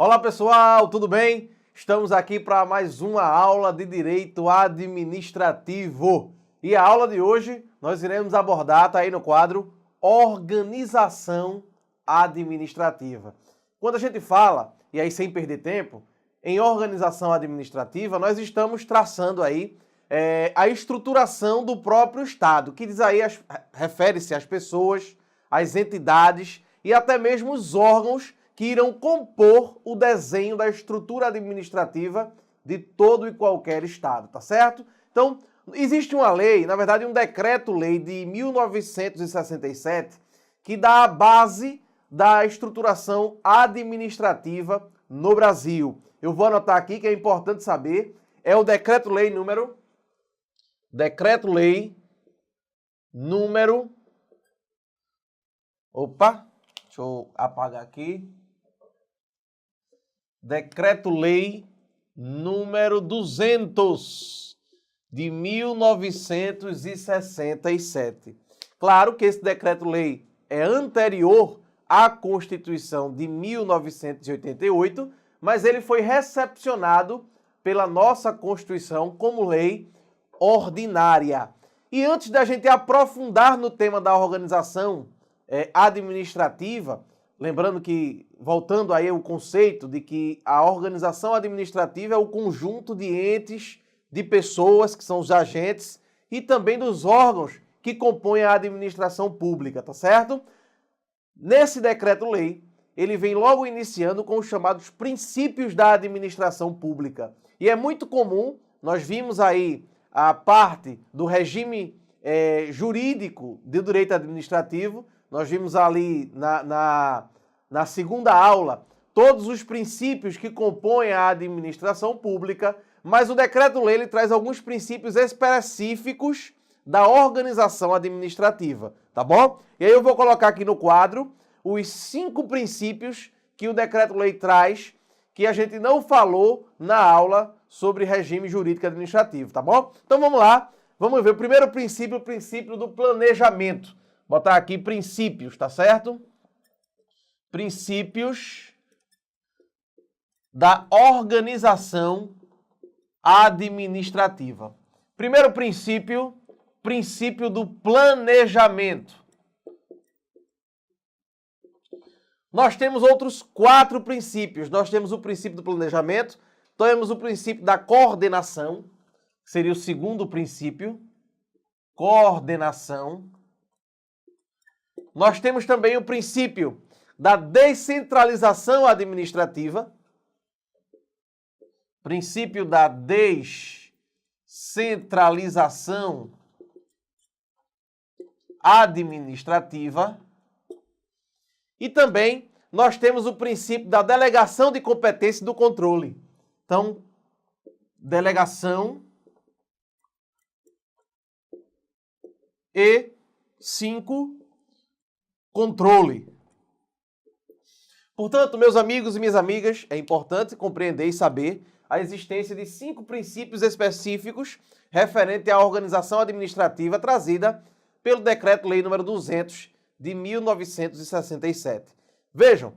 Olá pessoal, tudo bem? Estamos aqui para mais uma aula de Direito Administrativo. E a aula de hoje nós iremos abordar, está aí no quadro, Organização Administrativa. Quando a gente fala, e aí sem perder tempo, em organização administrativa, nós estamos traçando aí a estruturação do próprio Estado, que diz aí, refere-se às pessoas, às entidades e até mesmo os órgãos que irão compor o desenho da estrutura administrativa de todo e qualquer Estado, tá certo? Então, existe uma lei, na verdade um decreto-lei de 1967, que dá a base da estruturação administrativa no Brasil. Eu vou anotar aqui que é importante saber, é o decreto-lei número... Opa, deixa eu apagar aqui. Decreto-Lei número 200 de 1967. Claro que esse decreto-lei é anterior à Constituição de 1988, mas ele foi recepcionado pela nossa Constituição como lei ordinária. E antes da gente aprofundar no tema da organização administrativa, lembrando que, voltando aí o conceito de que a organização administrativa é o conjunto de entes, de pessoas, que são os agentes, e também dos órgãos que compõem a administração pública, tá certo? Nesse decreto-lei, ele vem logo iniciando com os chamados princípios da administração pública. E é muito comum, nós vimos aí a parte do regime jurídico do direito administrativo, nós vimos ali na segunda aula todos os princípios que compõem a administração pública, mas o decreto-lei ele traz alguns princípios específicos da organização administrativa, tá bom? E aí eu vou colocar aqui no quadro os 5 princípios que o decreto-lei traz, que a gente não falou na aula sobre regime jurídico administrativo, tá bom? Então vamos lá, vamos ver o primeiro princípio, o princípio do planejamento. Botar aqui princípios, tá certo? Princípios da organização administrativa. Primeiro princípio, princípio do planejamento. Nós temos outros 4 princípios. Nós temos o princípio do planejamento, temos o princípio da coordenação, que seria o segundo princípio, coordenação. Nós temos também o princípio da descentralização administrativa, princípio da descentralização administrativa, e também nós temos o princípio da delegação de competência e do controle. Então, delegação e 5, controle. Portanto, meus amigos e minhas amigas, é importante compreender e saber a existência de 5 princípios específicos referente à organização administrativa trazida pelo Decreto-Lei número 200 de 1967. Vejam,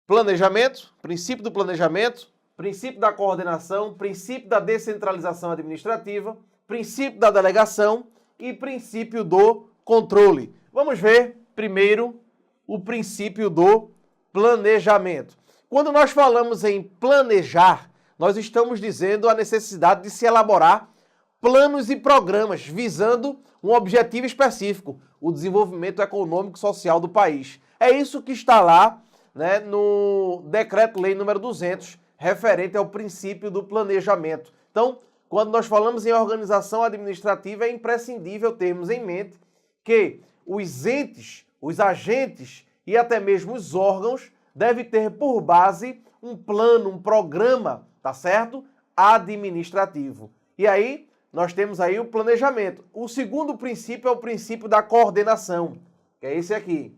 planejamento, princípio do planejamento, princípio da coordenação, princípio da descentralização administrativa, princípio da delegação e princípio do controle. Vamos ver primeiro o princípio do planejamento. Quando nós falamos em planejar, nós estamos dizendo a necessidade de se elaborar planos e programas visando um objetivo específico, o desenvolvimento econômico e social do país. É isso que está lá, né, no Decreto-Lei número 200, referente ao princípio do planejamento. Então, quando nós falamos em organização administrativa, é imprescindível termos em mente que os entes, os agentes e até mesmo os órgãos devem ter por base um plano, um programa, tá certo? Administrativo. E aí, nós temos aí o planejamento. O segundo princípio é o princípio da coordenação, que é esse aqui.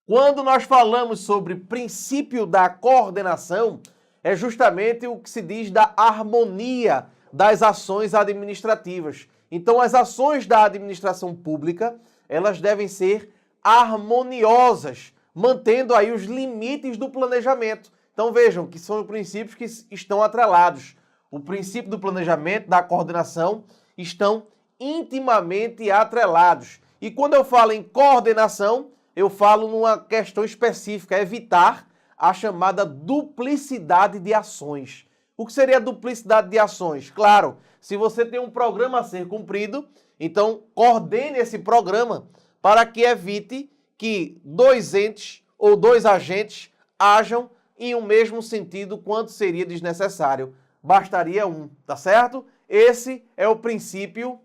Quando nós falamos sobre princípio da coordenação, é justamente o que se diz da harmonia das ações administrativas. Então, as ações da administração pública, elas devem ser harmoniosas, mantendo aí os limites do planejamento. Então vejam que são princípios que estão atrelados. O princípio do planejamento, da coordenação, estão intimamente atrelados. E quando eu falo em coordenação, eu falo numa questão específica, evitar a chamada duplicidade de ações. O que seria a duplicidade de ações? Claro, se você tem um programa a ser cumprido, então coordene esse programa para que evite que dois entes ou dois agentes ajam em um mesmo sentido quando seria desnecessário. Bastaria um, tá certo? Esse é o princípio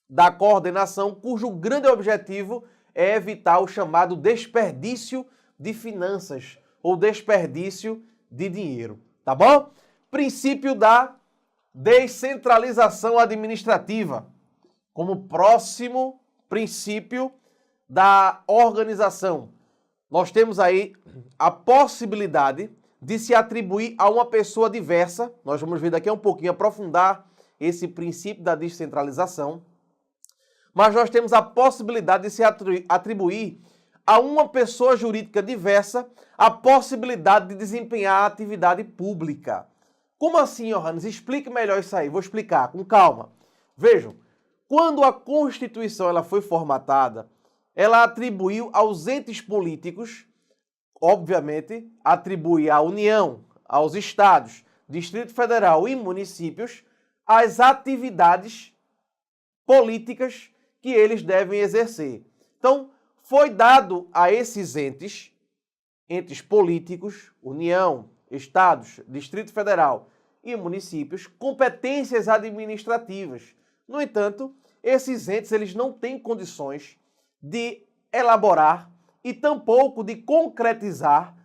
da coordenação, cujo grande objetivo é evitar o chamado desperdício de finanças ou desperdício de dinheiro, tá bom? Princípio da descentralização administrativa, como próximo princípio da organização. Nós temos aí a possibilidade de se atribuir a uma pessoa diversa. Nós vamos ver daqui a um pouquinho, aprofundar esse princípio da descentralização. Mas nós temos a possibilidade de se atribuir a uma pessoa jurídica diversa a possibilidade de desempenhar a atividade pública. Como assim, Johannes? Explique melhor isso aí. Vou explicar com calma. Vejam, quando a Constituição ela foi formatada, ela atribuiu aos entes políticos, obviamente, atribui à União, aos estados, Distrito Federal e municípios, as atividades políticas que eles devem exercer. Então, foi dado a esses entes políticos, União, estados, Distrito Federal e municípios, competências administrativas. No entanto, esses entes eles não têm condições de elaborar e tampouco de concretizar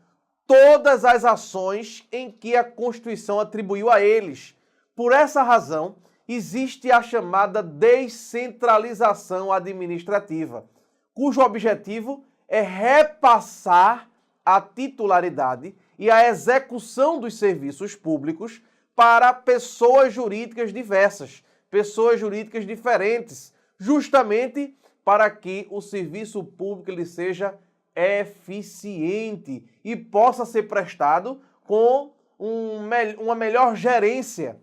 todas as ações em que a Constituição atribuiu a eles. Por essa razão, existe a chamada descentralização administrativa, cujo objetivo é repassar a titularidade e a execução dos serviços públicos para pessoas jurídicas diversas, pessoas jurídicas diferentes, justamente para que o serviço público ele seja eficiente e possa ser prestado com uma melhor gerência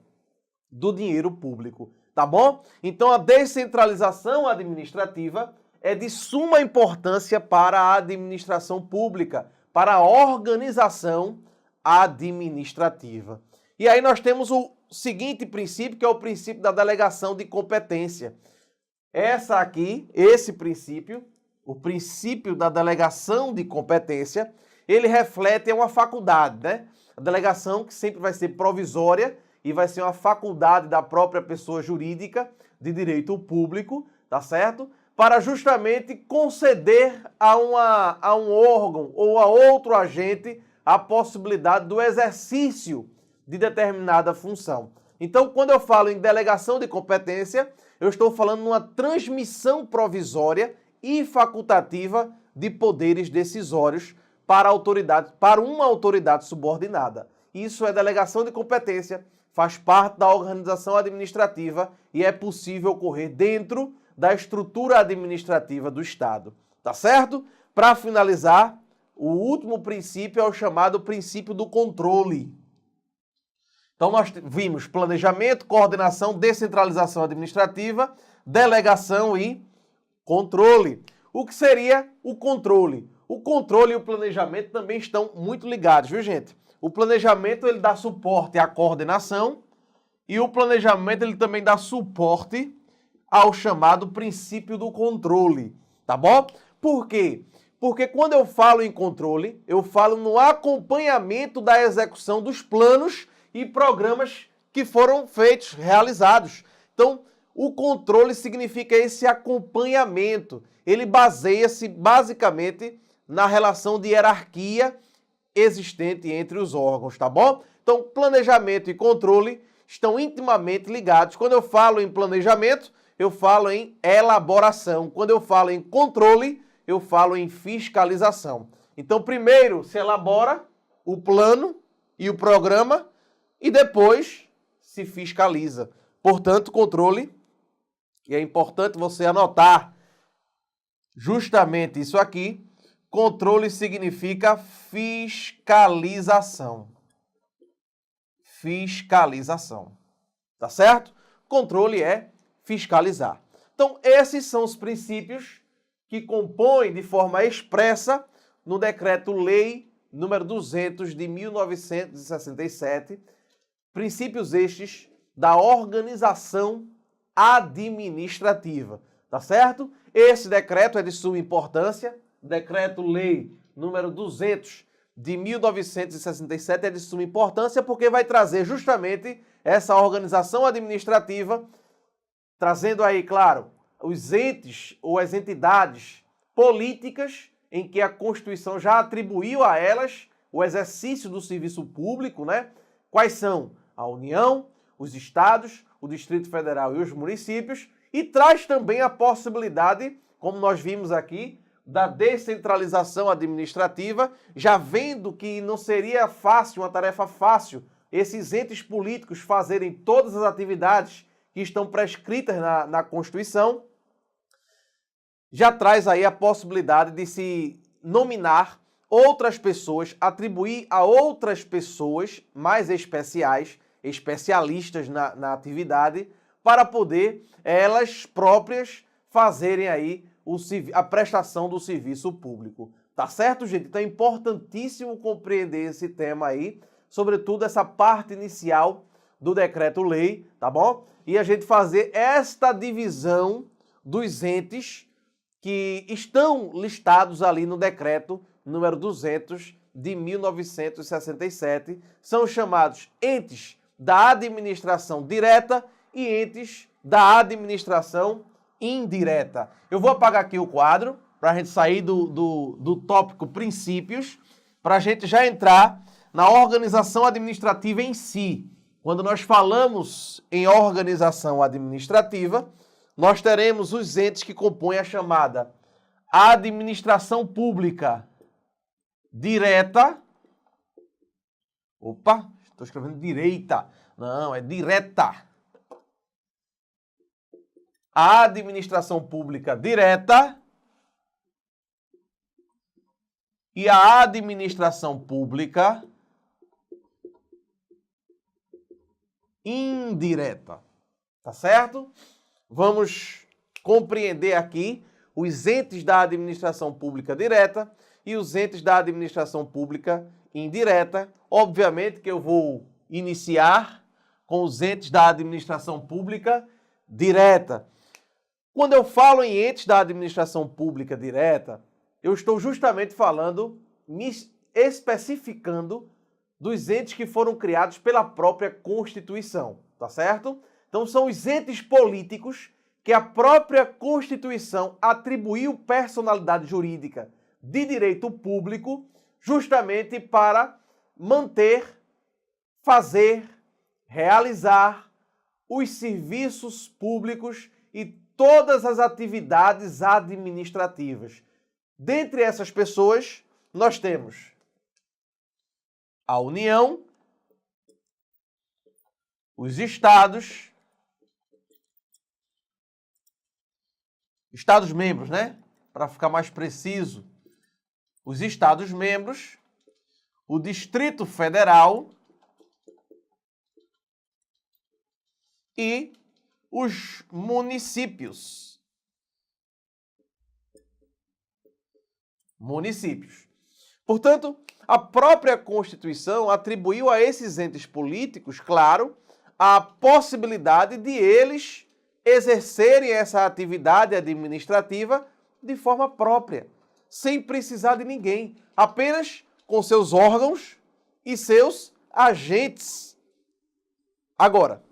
do dinheiro público, tá bom? Então a descentralização administrativa é de suma importância para a administração pública, para a organização administrativa. E aí nós temos o seguinte princípio, que é o princípio da delegação de competência. Esse princípio, o princípio da delegação de competência, ele reflete uma faculdade, né? A delegação que sempre vai ser provisória e vai ser uma faculdade da própria pessoa jurídica de direito público, tá certo? Para justamente conceder a um órgão ou a outro agente a possibilidade do exercício de determinada função. Então, quando eu falo em delegação de competência, eu estou falando numa transmissão provisória e facultativa de poderes decisórios para uma autoridade subordinada. Isso é delegação de competência, faz parte da organização administrativa e é possível ocorrer dentro da estrutura administrativa do Estado. Tá certo? Para finalizar, o último princípio é o chamado princípio do controle. Então nós vimos planejamento, coordenação, descentralização administrativa, delegação e controle. O que seria o controle? O controle e o planejamento também estão muito ligados, viu, gente? O planejamento ele dá suporte à coordenação e o planejamento ele também dá suporte ao chamado princípio do controle, tá bom? Por quê? Porque quando eu falo em controle, eu falo no acompanhamento da execução dos planos e programas que foram feitos, realizados. Então, o controle significa esse acompanhamento. Ele baseia-se basicamente na relação de hierarquia existente entre os órgãos, tá bom? Então, planejamento e controle estão intimamente ligados. Quando eu falo em planejamento, eu falo em elaboração. Quando eu falo em controle, eu falo em fiscalização. Então, primeiro se elabora o plano e o programa e depois se fiscaliza. Portanto, controle, e é importante você anotar justamente isso aqui, Controle significa fiscalização. Fiscalização. Tá certo? Controle é fiscalizar. Então, esses são os princípios que compõem de forma expressa no Decreto-Lei número 200 de 1967, princípios estes da organização administrativa, tá certo? Esse decreto é de suma importância, Decreto-Lei número 200 de 1967 é de suma importância porque vai trazer justamente essa organização administrativa, trazendo aí, claro, os entes ou as entidades políticas em que a Constituição já atribuiu a elas o exercício do serviço público, né? Quais são? A União, os estados, o Distrito Federal e os municípios, e traz também a possibilidade, como nós vimos aqui, da descentralização administrativa, já vendo que não seria fácil, uma tarefa fácil, esses entes políticos fazerem todas as atividades que estão prescritas na Constituição, já traz aí a possibilidade de se nominar outras pessoas, atribuir a outras pessoas mais especiais, especialistas na atividade, para poder elas próprias fazerem aí a prestação do serviço público. Tá certo, gente? Então é importantíssimo compreender esse tema aí, sobretudo essa parte inicial do decreto-lei, tá bom? E a gente fazer esta divisão dos entes que estão listados ali no decreto número 200 de 1967, são chamados entes da administração direta e entes da administração indireta. Eu vou apagar aqui o quadro para a gente sair do tópico princípios, para a gente já entrar na organização administrativa em si. Quando nós falamos em organização administrativa, nós teremos os entes que compõem a chamada administração pública direta. Opa, estou escrevendo direita. Não, é direta. A administração pública direta e a administração pública indireta. Tá certo? Vamos compreender aqui os entes da administração pública direta e os entes da administração pública indireta. Obviamente que eu vou iniciar com os entes da administração pública direta. Quando eu falo em entes da administração pública direta, eu estou justamente falando, me especificando dos entes que foram criados pela própria Constituição, tá certo? Então são os entes políticos que a própria Constituição atribuiu personalidade jurídica de direito público justamente para manter, fazer, realizar os serviços públicos e todas as atividades administrativas. Dentre essas pessoas, nós temos a União, os estados membros, né? Para ficar mais preciso, os estados membros, o Distrito Federal e os municípios. Portanto, a própria Constituição atribuiu a esses entes políticos, claro, a possibilidade de eles exercerem essa atividade administrativa de forma própria, sem precisar de ninguém, apenas com seus órgãos e seus agentes. Agora,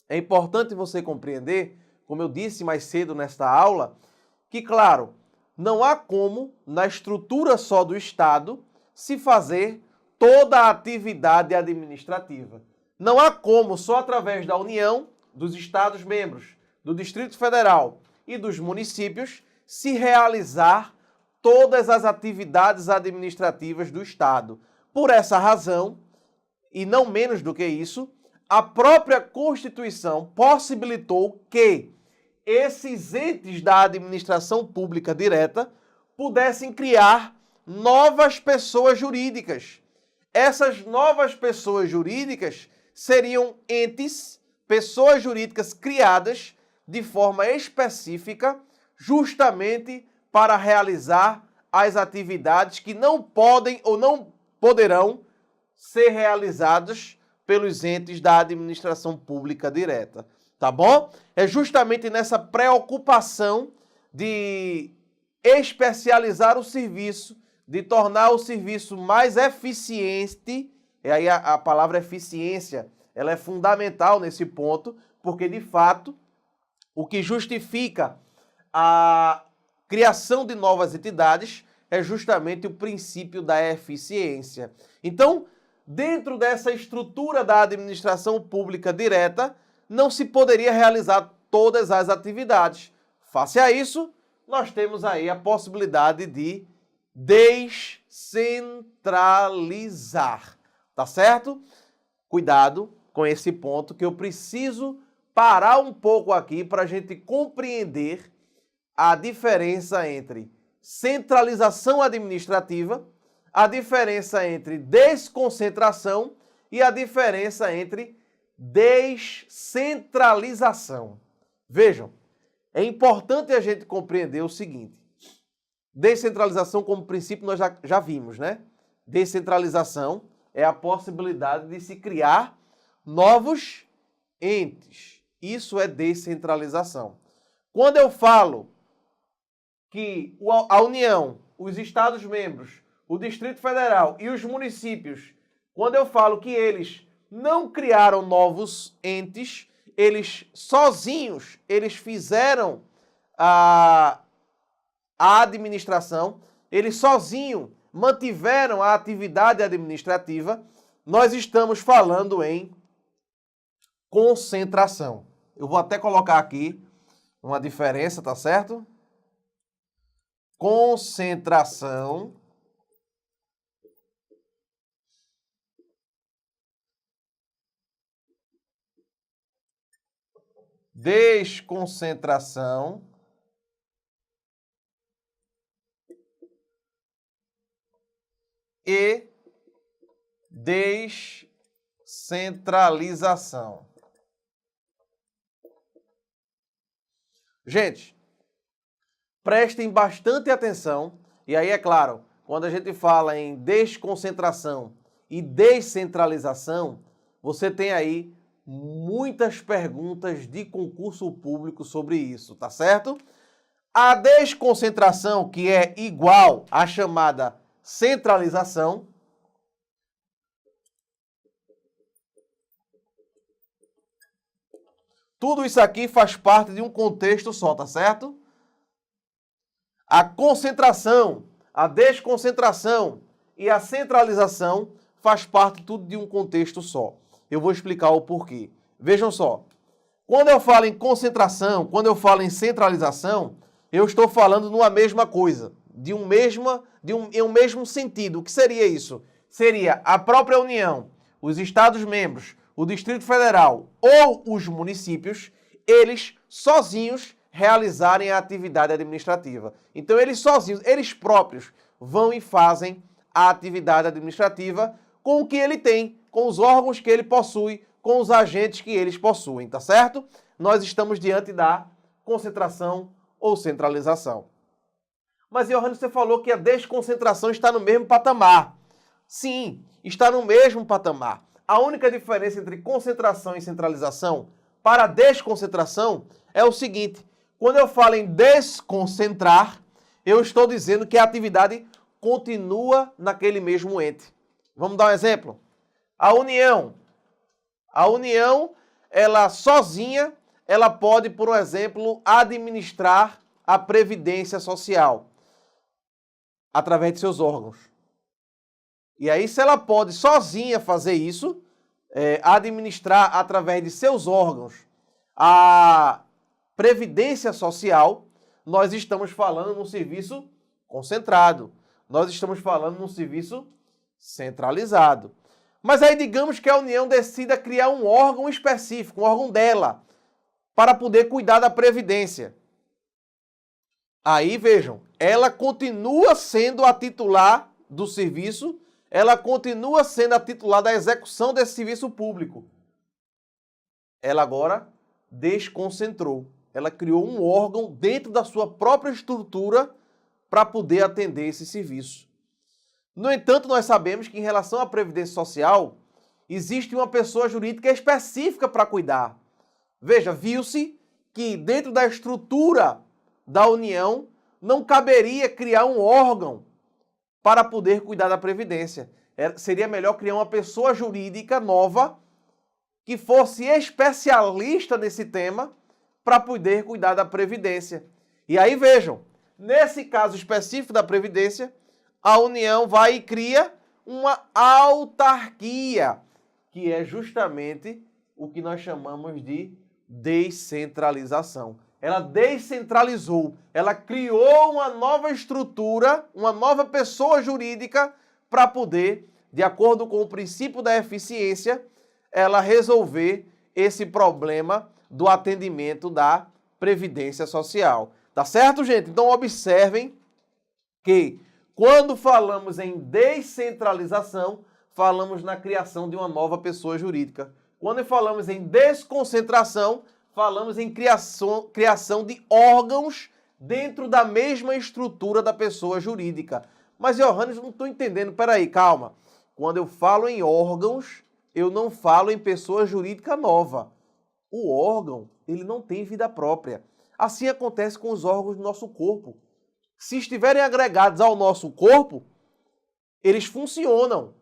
é importante você compreender, como eu disse mais cedo nesta aula, que, claro, não há como, na estrutura só do Estado, se fazer toda a atividade administrativa. Não há como, só através da União, dos Estados-membros, do Distrito Federal e dos municípios, se realizar todas as atividades administrativas do Estado. Por essa razão, e não menos do que isso, a própria Constituição possibilitou que esses entes da administração pública direta pudessem criar novas pessoas jurídicas. Essas novas pessoas jurídicas seriam entes, pessoas jurídicas criadas de forma específica, justamente para realizar as atividades que não podem ou não poderão ser realizadas pelos entes da administração pública direta, tá bom? É justamente nessa preocupação de especializar o serviço, de tornar o serviço mais eficiente, e aí a palavra eficiência, ela é fundamental nesse ponto, porque de fato o que justifica a criação de novas entidades é justamente o princípio da eficiência. Então, dentro dessa estrutura da administração pública direta, não se poderia realizar todas as atividades. Face a isso, nós temos aí a possibilidade de descentralizar, tá certo? Cuidado com esse ponto que eu preciso parar um pouco aqui para a gente compreender a diferença entre centralização administrativa, a diferença entre desconcentração e a diferença entre descentralização. Vejam, é importante a gente compreender o seguinte: descentralização como princípio nós já vimos, né? Descentralização é a possibilidade de se criar novos entes. Isso é descentralização. Quando eu falo que a União, os Estados-membros, o Distrito Federal e os municípios, quando eu falo que eles não criaram novos entes, eles sozinhos, eles fizeram a administração, eles sozinhos mantiveram a atividade administrativa, nós estamos falando em concentração. Eu vou até colocar aqui uma diferença, tá certo? Concentração desconcentração e descentralização. Gente, prestem bastante atenção, e aí é claro, quando a gente fala em desconcentração e descentralização, você tem aí muitas perguntas de concurso público sobre isso, tá certo? A desconcentração, que é igual à chamada centralização, tudo isso aqui faz parte de um contexto só, tá certo? A concentração, a desconcentração e a centralização faz parte tudo de um contexto só. Eu vou explicar o porquê. Vejam só, quando eu falo em concentração, quando eu falo em centralização, eu estou falando numa mesma coisa, em um mesmo sentido. O que seria isso? Seria a própria União, os Estados-membros, o Distrito Federal ou os municípios, eles sozinhos realizarem a atividade administrativa. Então, eles sozinhos, eles próprios, vão e fazem a atividade administrativa com o que ele tem, com os órgãos que ele possui, com os agentes que eles possuem, tá certo? Nós estamos diante da concentração ou centralização. Mas, Johannes, você falou que a desconcentração está no mesmo patamar. Sim, está no mesmo patamar. A única diferença entre concentração e centralização para a desconcentração é o seguinte: quando eu falo em desconcentrar, eu estou dizendo que a atividade continua naquele mesmo ente. Vamos dar um exemplo? A União, ela sozinha, ela pode, por exemplo, administrar a Previdência Social através de seus órgãos. E aí, se ela pode sozinha fazer isso, administrar através de seus órgãos a Previdência Social, nós estamos falando num serviço concentrado. Nós estamos falando num serviço centralizado. Mas aí digamos que a União decida criar um órgão específico, um órgão dela, para poder cuidar da Previdência. Aí vejam, ela continua sendo a titular do serviço, ela continua sendo a titular da execução desse serviço público. Ela agora desconcentrou. Ela criou um órgão dentro da sua própria estrutura para poder atender esse serviço. No entanto, nós sabemos que em relação à Previdência Social, existe uma pessoa jurídica específica para cuidar. Veja, viu-se que dentro da estrutura da União não caberia criar um órgão para poder cuidar da Previdência. Seria melhor criar uma pessoa jurídica nova que fosse especialista nesse tema para poder cuidar da Previdência. E aí vejam, nesse caso específico da Previdência, a União vai e cria uma autarquia, que é justamente o que nós chamamos de descentralização. Ela descentralizou, ela criou uma nova estrutura, uma nova pessoa jurídica para poder, de acordo com o princípio da eficiência, ela resolver esse problema do atendimento da Previdência Social. Tá certo, gente? Então observem que quando falamos em descentralização, falamos na criação de uma nova pessoa jurídica. Quando falamos em desconcentração, falamos em criação de órgãos dentro da mesma estrutura da pessoa jurídica. Mas, Johannes, não estou entendendo. Peraí, calma. Quando eu falo em órgãos, eu não falo em pessoa jurídica nova. O órgão, ele não tem vida própria. Assim acontece com os órgãos do nosso corpo. Se estiverem agregados ao nosso corpo, eles funcionam,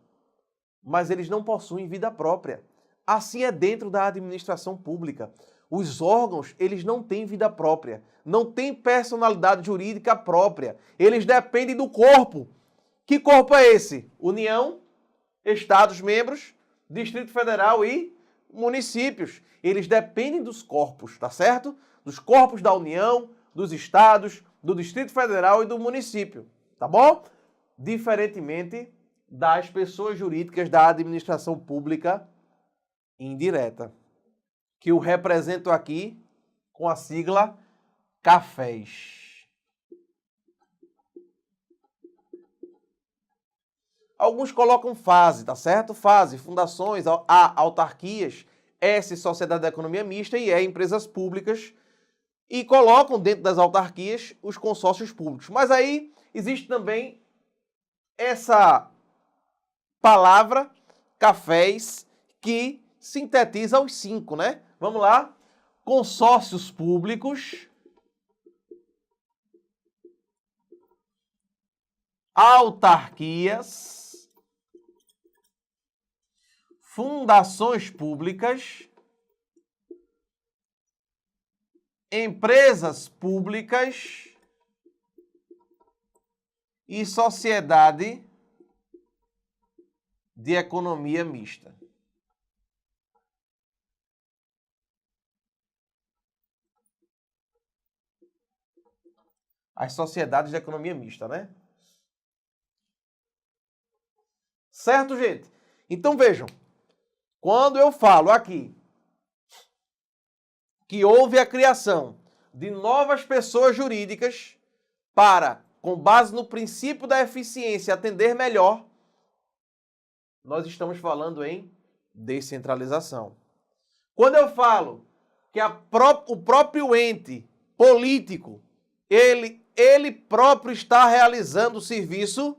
mas eles não possuem vida própria. Assim é dentro da administração pública. Os órgãos, eles não têm vida própria, não têm personalidade jurídica própria. Eles dependem do corpo. Que corpo é esse? União, Estados-membros, Distrito Federal e municípios. Eles dependem dos corpos, tá certo? Dos corpos da União, dos estados, do Distrito Federal e do município, tá bom? Diferentemente das pessoas jurídicas da administração pública indireta, que eu represento aqui com a sigla CAFES. Alguns colocam fase, tá certo? Fase, fundações, A, autarquias, S, Sociedade da Economia Mista e E, empresas públicas, e colocam dentro das autarquias os consórcios públicos. Mas aí existe também essa palavra, CAFES, que sintetiza os 5, né? Vamos lá. Consórcios públicos, autarquias, fundações públicas, empresas públicas e sociedade de economia mista. As sociedades de economia mista, né? Certo, gente? Então vejam, quando eu falo aqui que houve a criação de novas pessoas jurídicas para, com base no princípio da eficiência, atender melhor, nós estamos falando em descentralização. Quando eu falo que o próprio ente político, ele próprio está realizando o serviço,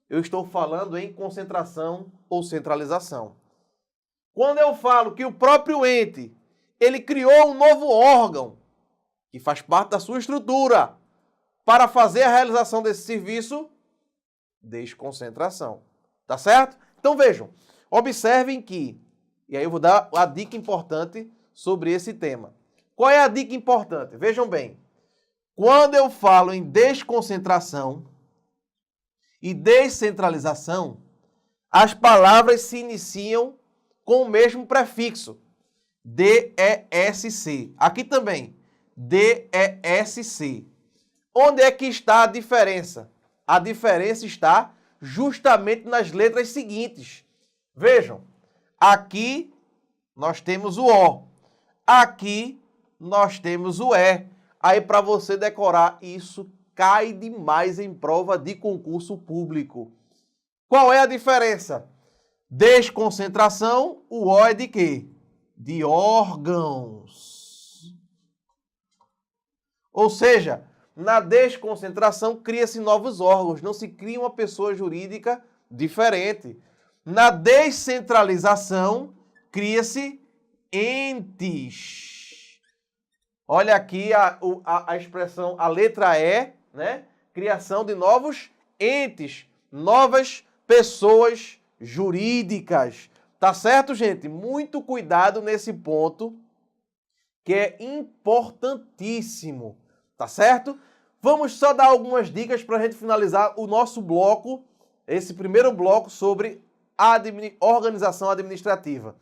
eu estou falando em concentração ou centralização. Quando eu falo que o próprio ente, ele criou um novo órgão, que faz parte da sua estrutura, para fazer a realização desse serviço, desconcentração. Tá certo? Então vejam, observem que, e aí eu vou dar a dica importante sobre esse tema. Qual é a dica importante? Vejam bem, quando eu falo em desconcentração e descentralização, as palavras se iniciam com o mesmo prefixo, DESC. Aqui também, DESC. Onde é que está a diferença? A diferença está justamente nas letras seguintes. Vejam, aqui nós temos o O, aqui nós temos o E. Aí para você decorar isso cai demais em prova de concurso público. Qual é a diferença? Desconcentração, o O é de quê? De órgãos. Ou seja, na desconcentração cria-se novos órgãos, não se cria uma pessoa jurídica diferente. Na descentralização, cria-se entes. Olha aqui a expressão, a letra E, né? Criação de novos entes, novas pessoas jurídicas. Tá certo, gente? Muito cuidado nesse ponto, que é importantíssimo. Tá certo? Vamos só dar algumas dicas para a gente finalizar o nosso bloco, esse primeiro bloco sobre organização administrativa.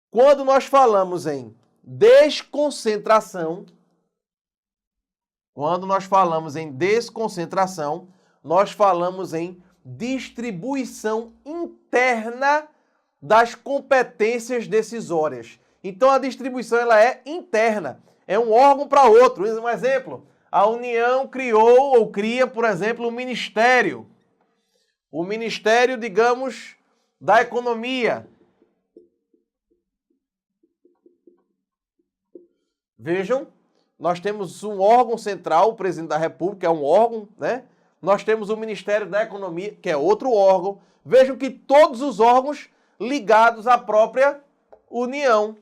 Quando nós falamos em desconcentração, nós falamos em distribuição interna das competências decisórias. Então a distribuição ela é interna, é um órgão para outro. Um exemplo, a União criou ou cria, por exemplo, um ministério. O Ministério, digamos, da Economia. Vejam, nós temos um órgão central, o Presidente da República é um órgão, né? Nós temos o Ministério da Economia, que é outro órgão. Vejam que todos os órgãos ligados à própria União.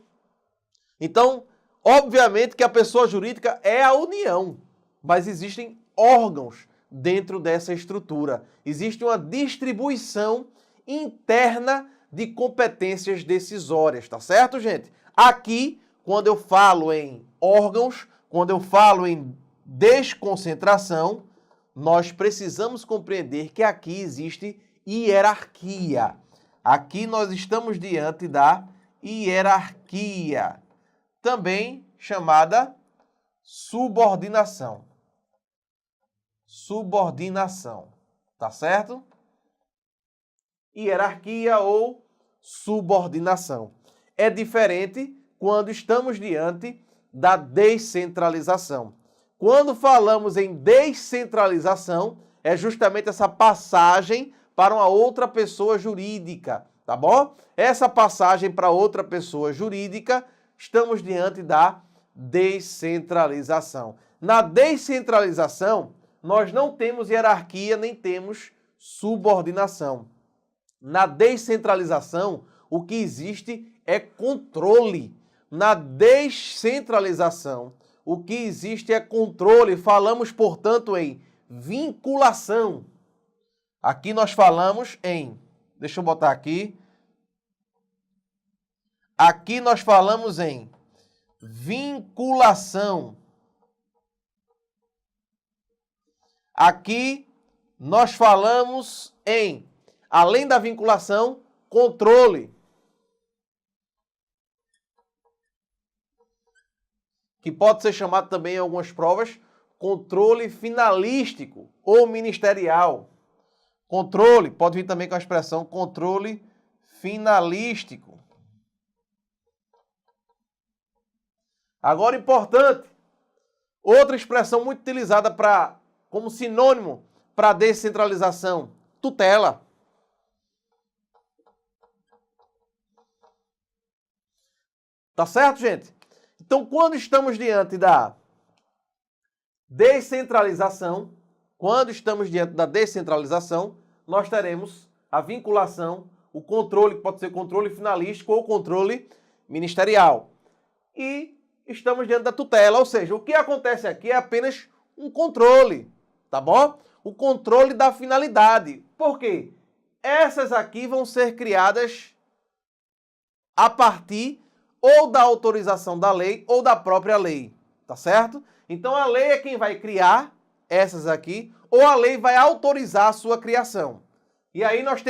Então, obviamente que a pessoa jurídica é a União, mas existem órgãos dentro dessa estrutura. Existe uma distribuição interna de competências decisórias, tá certo, gente? Aqui, quando eu falo em órgãos, quando eu falo em desconcentração, nós precisamos compreender que aqui existe hierarquia. Aqui nós estamos diante da hierarquia, também chamada subordinação. Subordinação, tá certo? Hierarquia ou subordinação. É diferente quando estamos diante da descentralização. Quando falamos em descentralização, é justamente essa passagem para uma outra pessoa jurídica, tá bom? Essa passagem para outra pessoa jurídica, estamos diante da descentralização. Na descentralização, nós não temos hierarquia nem temos subordinação. Na descentralização, o que existe é controle. Na descentralização, o que existe é controle. Falamos, portanto, em vinculação. Aqui nós falamos em... Deixa eu botar aqui. Aqui nós falamos em vinculação. Aqui nós falamos em, além da vinculação, controle. Que pode ser chamado também em algumas provas, controle finalístico ou ministerial. Controle, pode vir também com a expressão controle finalístico. Agora, importante, outra expressão muito utilizada como sinônimo para descentralização, tutela. Tá certo, gente? Então, quando estamos diante da descentralização, nós teremos a vinculação, o controle, que pode ser controle finalístico ou controle ministerial. E estamos diante da tutela, ou seja, o que acontece aqui é apenas um controle, tá bom? O controle da finalidade. Por quê? Essas aqui vão ser criadas a partir ou da autorização da lei ou da própria lei, tá certo? Então a lei é quem vai criar essas aqui, ou a lei vai autorizar a sua criação. E aí nós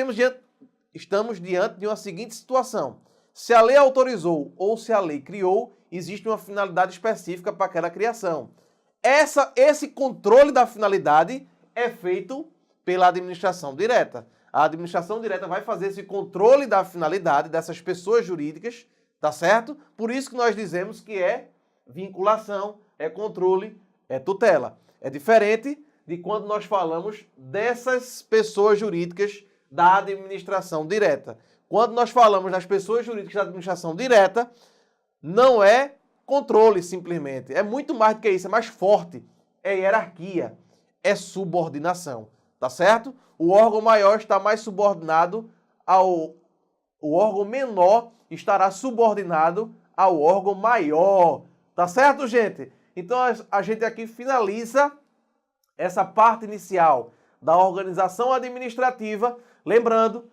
estamos diante de uma seguinte situação. Se a lei autorizou ou se a lei criou, existe uma finalidade específica para aquela criação. Esse controle da finalidade é feito pela administração direta. A administração direta vai fazer esse controle da finalidade dessas pessoas jurídicas, tá certo? Por isso que nós dizemos que é vinculação, é controle, é tutela. É diferente de quando nós falamos dessas pessoas jurídicas da administração direta. Quando nós falamos das pessoas jurídicas da administração direta, não é controle simplesmente. É muito mais do que isso, é mais forte. É hierarquia, é subordinação. Tá certo? O órgão maior está mais subordinado ao... O órgão menor estará subordinado ao órgão maior. Tá certo, gente? Então a gente aqui finaliza essa parte inicial da organização administrativa. Lembrando,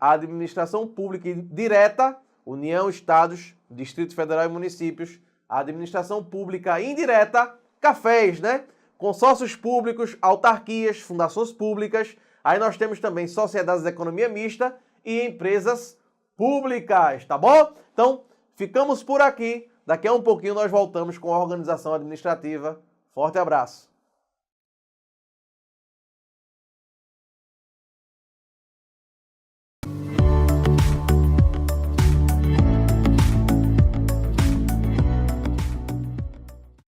a administração pública direta, União, Estados, Distrito Federal e municípios, a administração pública indireta, CAFES, né? Consórcios públicos, autarquias, fundações públicas. Aí nós temos também sociedades de economia mista e empresas públicas, tá bom? Então, ficamos por aqui. Daqui a um pouquinho nós voltamos com a organização administrativa. Forte abraço.